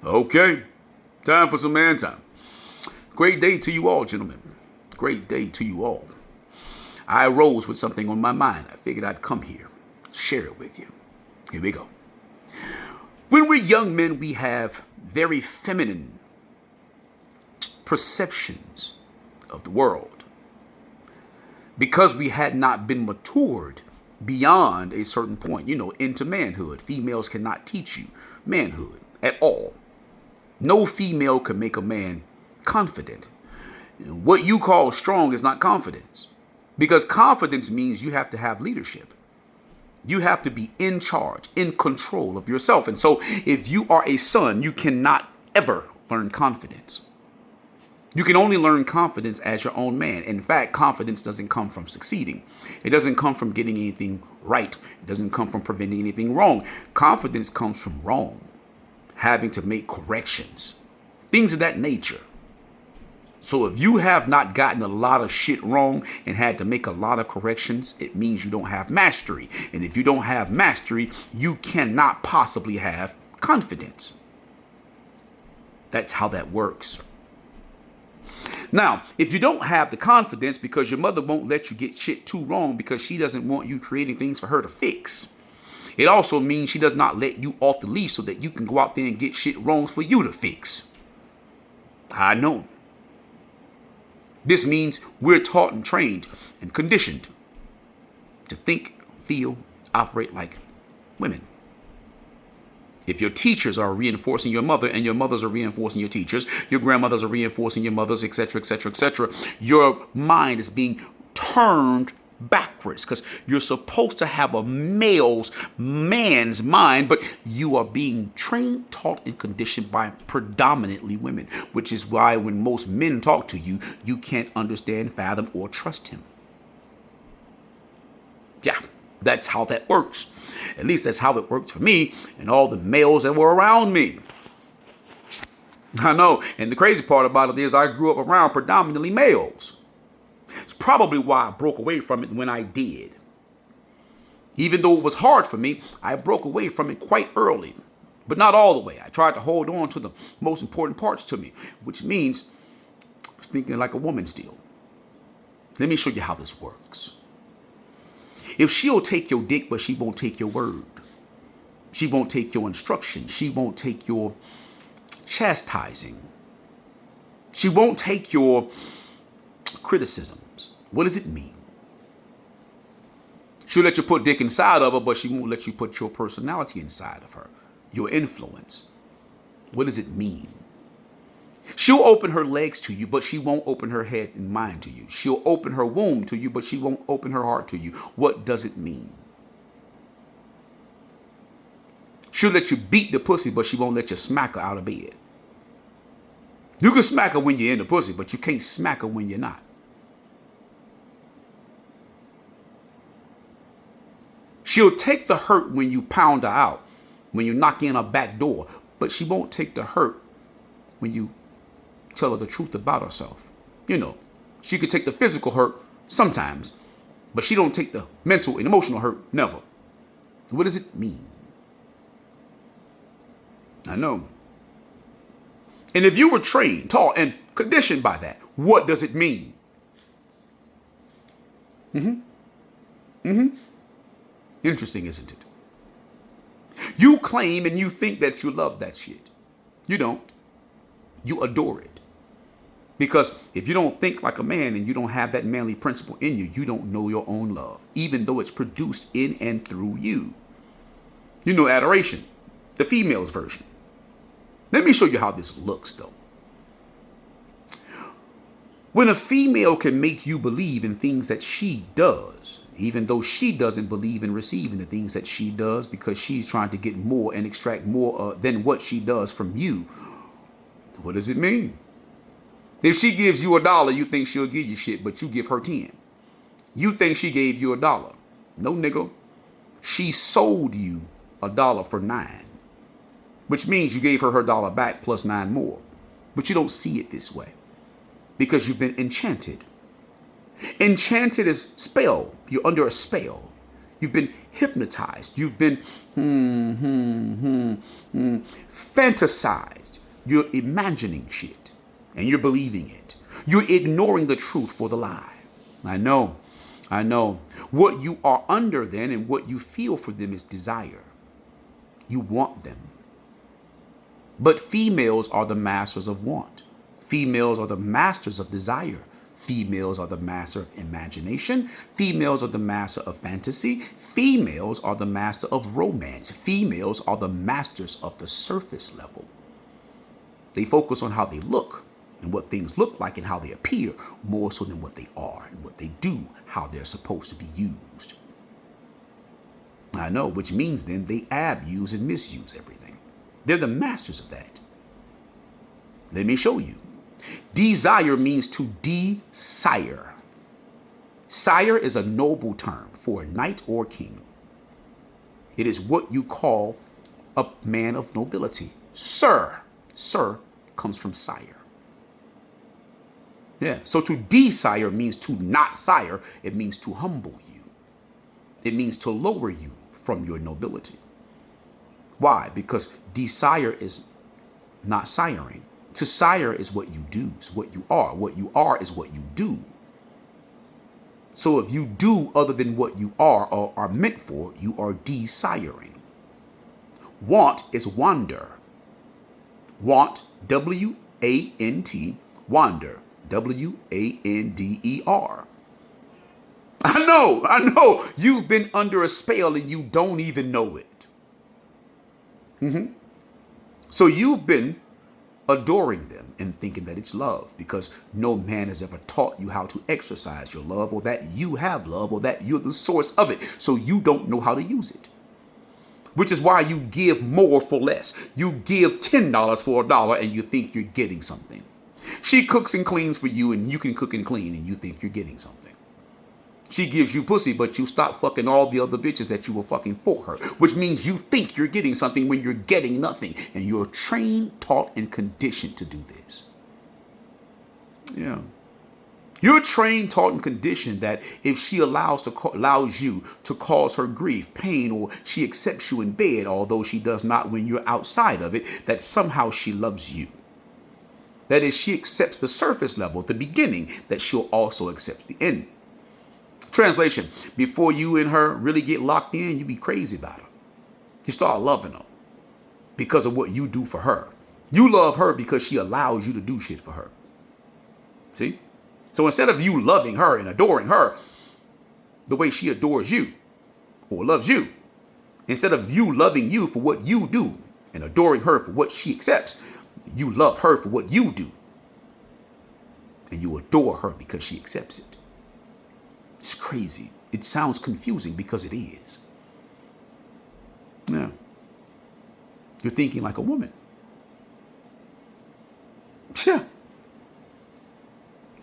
Okay, time for some man time. Great day to you all, gentlemen. Great day to you all. I arose with something on my mind. I figured I'd come here, share it with you. Here we go. When we're young men, we have very feminine perceptions of the world. Because we had not been matured beyond a certain point, into manhood. Females cannot teach you manhood at all. No female can make a man confident. What you call strong is not confidence. Because confidence means you have to have leadership. You have to be in charge, in control of yourself. And so if you are a son, you cannot ever learn confidence. You can only learn confidence as your own man. In fact, confidence doesn't come from succeeding. It doesn't come from getting anything right. It doesn't come from preventing anything wrong. Confidence comes from wrong, having to make corrections, things of that nature. So if you have not gotten a lot of shit wrong and had to make a lot of corrections, it means you don't have mastery. And if you don't have mastery, you cannot possibly have confidence. That's how that works. Now, if you don't have the confidence because your mother won't let you get shit too wrong because she doesn't want you creating things for her to fix, it also means she does not let you off the leash so that you can go out there and get shit wrong for you to fix. I know. This means we're taught and trained and conditioned to think, feel, operate like women. If your teachers are reinforcing your mother and your mothers are reinforcing your teachers, your grandmothers are reinforcing your mothers, etc., etc., etc., your mind is being turned backwards because you're supposed to have a man's mind, but you are being trained, taught, and conditioned by predominantly women, which is why when most men talk to you, you can't understand, fathom, or trust him. Yeah, that's how that works. At least that's how it worked for me and all the males that were around me. I know, and the crazy part about it is I grew up around predominantly males. It's probably why I broke away from it when I did. Even though it was hard for me, I broke away from it quite early, but not all the way. I tried to hold on to the most important parts to me, which means speaking like a woman still. Let me show you how this works. If she'll take your dick, but she won't take your word. She won't take your instruction. She won't take your chastising. She won't take your criticisms. What does it mean? She'll let you put dick inside of her, but she won't let you put your personality inside of her, your influence. What does it mean? She'll open her legs to you, but she won't open her head and mind to you. She'll open her womb to you, but she won't open her heart to you. What does it mean? She'll let you beat the pussy, but she won't let you smack her out of bed. You can smack her when you're in the pussy, but you can't smack her when you're not. She'll take the hurt when you pound her out, when you knock in her back door, but she won't take the hurt when you tell her the truth about herself. She could take the physical hurt sometimes, but she don't take the mental and emotional hurt, never. What does it mean? I know. And if you were trained, taught, and conditioned by that, what does it mean? Interesting, isn't it? You claim and you think that you love that shit. You don't. You adore it. Because if you don't think like a man and you don't have that manly principle in you, you don't know your own love, even though it's produced in and through you. Adoration, the female's version. Let me show you how this looks, though. When a female can make you believe in things that she does, even though she doesn't believe in receiving the things that she does because she's trying to get more and extract more than what she does from you, what does it mean? If she gives you $1, you think she'll give you shit, but you give her 10. You think she gave you $1. No, nigga. She sold you $1 for 9, which means you gave her her $1 back plus 9 more. But you don't see it this way because you've been enchanted. Enchanted is spell. You're under a spell. You've been hypnotized. You've been fantasized. You're imagining shit and you're believing it. You're ignoring the truth for the lie. I know. What you are under then and what you feel for them is desire. You want them. But females are the masters of want. Females are the masters of desire. Females are the master of imagination. Females are the master of fantasy. Females are the master of romance. Females are the masters of the surface level. They focus on how they look and what things look like and how they appear more so than what they are and what they do, how they're supposed to be used. I know, which means then they abuse and misuse everything. They're the masters of that. Let me show you. Desire means to desire. Sire is a noble term for a knight or king. It is what you call a man of nobility. Sir comes from sire. Yeah, so to desire means to not sire. It means to humble you. It means to lower you from your nobility. Why? Because desire is not siring. To sire is what you do, is what you are. What you are is what you do. So if you do other than what you are or are meant for, you are desiring. Want is wander. Want, W-A-N-T, wander, W-A-N-D-E-R. I know, you've been under a spell and you don't even know it. So you've been adoring them and thinking that it's love because no man has ever taught you how to exercise your love or that you have love or that you're the source of it. So you don't know how to use it, which is why you give more for less. You give $10 for $1 and you think you're getting something. She cooks and cleans for you and you can cook and clean and you think you're getting something. She gives you pussy, but you stop fucking all the other bitches that you were fucking for her, which means you think you're getting something when you're getting nothing. And you're trained, taught, and conditioned to do this. Yeah. You're trained, taught, and conditioned that if she allows you to cause her grief, pain, or she accepts you in bed, although she does not when you're outside of it, that somehow she loves you. That is, she accepts the surface level at the beginning, that she'll also accept the end. Translation, before you and her really get locked in, you be crazy about her. You start loving her because of what you do for her. You love her because she allows you to do shit for her. See? So instead of you loving her and adoring her the way she adores you or loves you, instead of you loving you for what you do and adoring her for what she accepts, you love her for what you do. And you adore her because she accepts it. It's crazy. It sounds confusing because it is. Yeah. You're thinking like a woman. Yeah.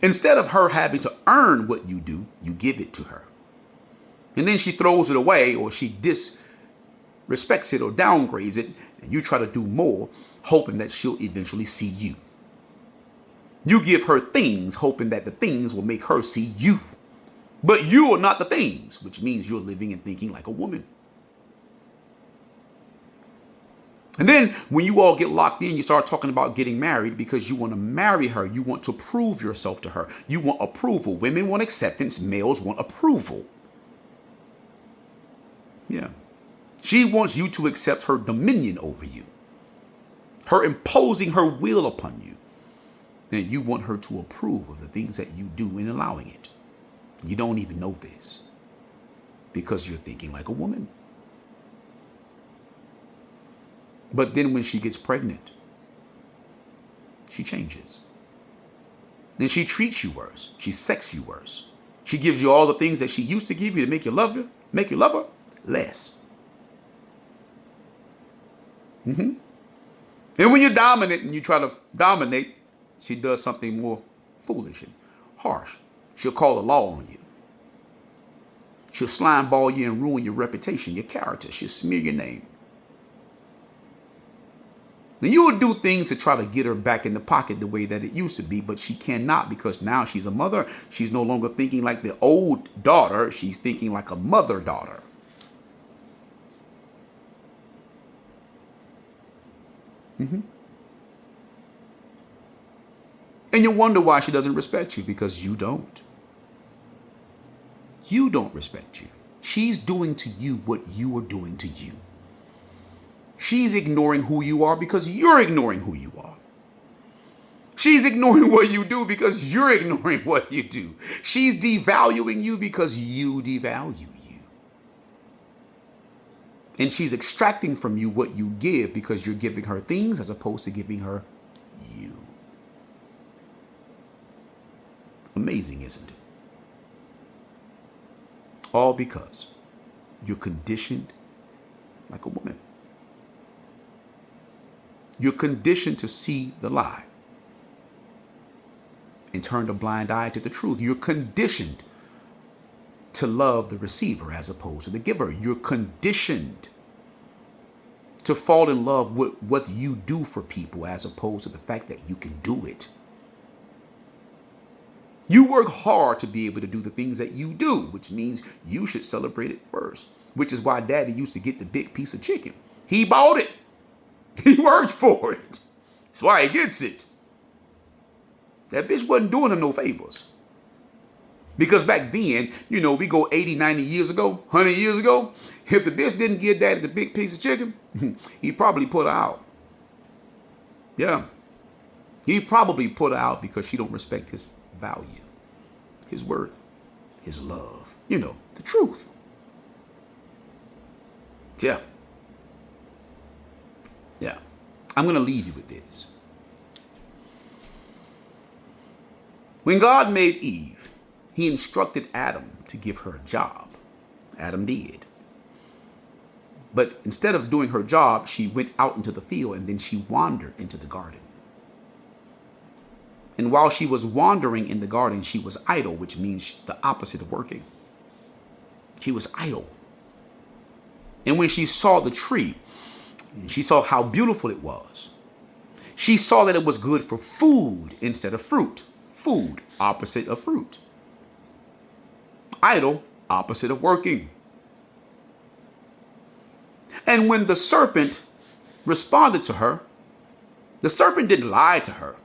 Instead of her having to earn what you do, you give it to her. And then she throws it away or she disrespects it or downgrades it, and you try to do more, hoping that she'll eventually see you. You give her things, hoping that the things will make her see you. But you are not the things, which means you're living and thinking like a woman. And then when you all get locked in, you start talking about getting married because you want to marry her. You want to prove yourself to her. You want approval. Women want acceptance. Males want approval. Yeah. She wants you to accept her dominion over you. Her imposing her will upon you. And you want her to approve of the things that you do in allowing it. You don't even know this because you're thinking like a woman. But then when she gets pregnant, she changes. Then she treats you worse. She sexts you worse. She gives you all the things that she used to give you to make you love her less. And when you're dominant and you try to dominate, she does something more foolish and harsh. She'll call the law on you. She'll slime ball you and ruin your reputation, your character. She'll smear your name. Then you will do things to try to get her back in the pocket the way that it used to be, but she cannot because now she's a mother. She's no longer thinking like the old daughter. She's thinking like a mother-daughter. And you wonder why she doesn't respect you, because you don't. You don't respect you. She's doing to you what you are doing to you. She's ignoring who you are because you're ignoring who you are. She's ignoring what you do because you're ignoring what you do. She's devaluing you because you devalue you. And she's extracting from you what you give because you're giving her things as opposed to giving her you. Amazing, isn't it? All because you're conditioned like a woman. You're conditioned to see the lie and turn a blind eye to the truth. You're conditioned to love the receiver as opposed to the giver. You're conditioned to fall in love with what you do for people as opposed to the fact that you can do it. You work hard to be able to do the things that you do, which means you should celebrate it first, which is why Daddy used to get the big piece of chicken. He bought it. He worked for it. That's why he gets it. That bitch wasn't doing him no favors. Because back then, we go 80, 90 years ago, 100 years ago, if the bitch didn't give Daddy the big piece of chicken, he probably put her out. Yeah. He probably put her out because she don't respect his value, his worth, his love. The truth. Yeah. Yeah. I'm going to leave you with this. When God made Eve, he instructed Adam to give her a job. Adam did. But instead of doing her job, she went out into the field and then she wandered into the garden. And while she was wandering in the garden, she was idle, which means the opposite of working. She was idle. And when she saw the tree, she saw how beautiful it was. She saw that it was good for food instead of fruit. Food, opposite of fruit. Idle, opposite of working. And when the serpent responded to her, the serpent didn't lie to her.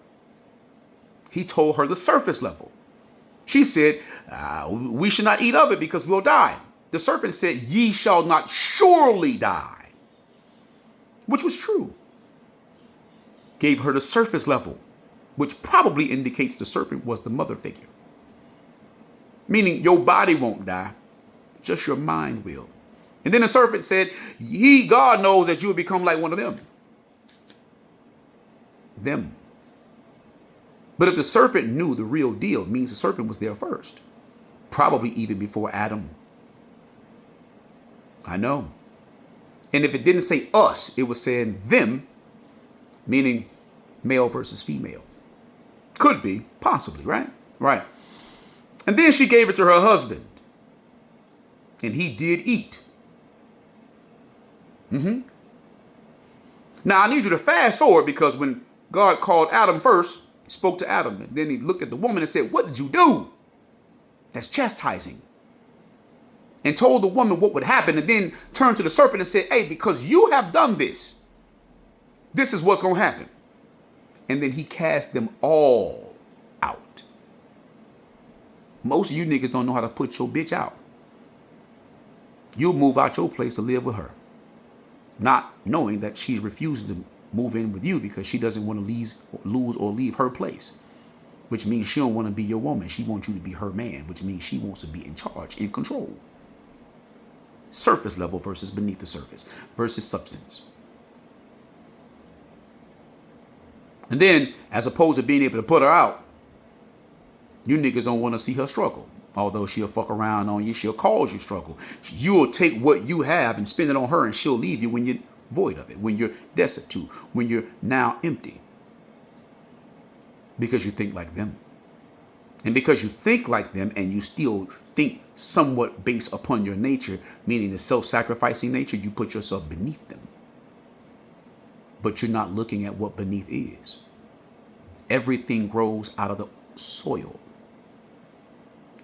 He told her the surface level. She said, we should not eat of it because we'll die. The serpent said, ye shall not surely die. Which was true. Gave her the surface level, which probably indicates the serpent was the mother figure. Meaning your body won't die, just your mind will. And then the serpent said, God knows that you will become like one of them. Them. But if the serpent knew the real deal, it means the serpent was there first. Probably even before Adam. I know. And if it didn't say us, it was saying them, meaning male versus female. Could be, possibly, right? Right. And then she gave it to her husband. And he did eat. Now, I need you to fast forward because when God called Adam first, he spoke to Adam, and then he looked at the woman and said, what did you do? That's chastising. And told the woman what would happen, and then turned to the serpent and said, hey, because you have done this, this is what's going to happen. And then he cast them all out. Most of you niggas don't know how to put your bitch out. You'll move out your place to live with her, not knowing that she's refusing to move in with you because she doesn't want to lose or leave her place, which means she don't want to be your woman. She wants you to be her man, which means she wants to be in charge, in control. Surface level versus beneath the surface versus substance. And then, as opposed to being able to put her out, you niggas don't want to see her struggle. Although she'll fuck around on you, she'll cause you struggle. You'll take what you have and spend it on her, and she'll leave you when you're void of it, when you're destitute, when you're now empty. Because you think like them. And because you think like them and you still think somewhat based upon your nature, meaning the self-sacrificing nature, you put yourself beneath them. But you're not looking at what beneath is. Everything grows out of the soil.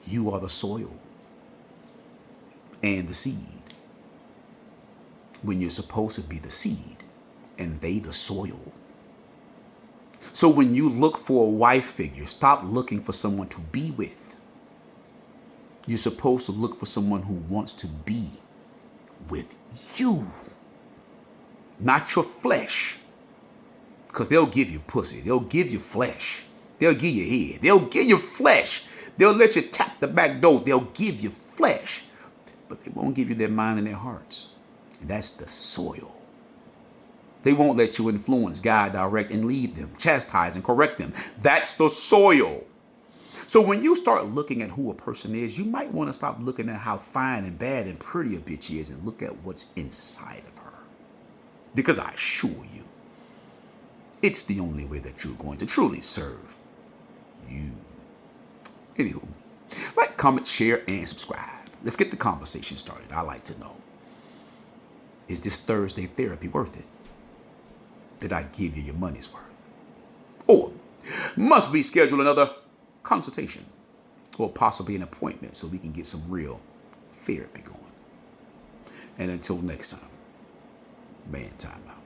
You are the soil and the seed. When you're supposed to be the seed and they the soil. So when you look for a wife figure, stop looking for someone to be with. You're supposed to look for someone who wants to be with you, not your flesh. Because they'll give you pussy. They'll give you flesh. They'll give you head. They'll give you flesh. They'll let you tap the back door. They'll give you flesh. But they won't give you their mind and their hearts. And that's the soil. They won't let you influence, guide, direct, and lead them, chastise, and correct them. That's the soil. So when you start looking at who a person is, you might want to stop looking at how fine and bad and pretty a bitch is and look at what's inside of her. Because I assure you, it's the only way that you're going to truly serve you. Anywho, like, comment, share, and subscribe. Let's get the conversation started. I like to know, is this Thursday therapy worth it? Did I give you your money's worth? Or must we schedule another consultation or possibly an appointment so we can get some real therapy going? And until next time, ManTime out.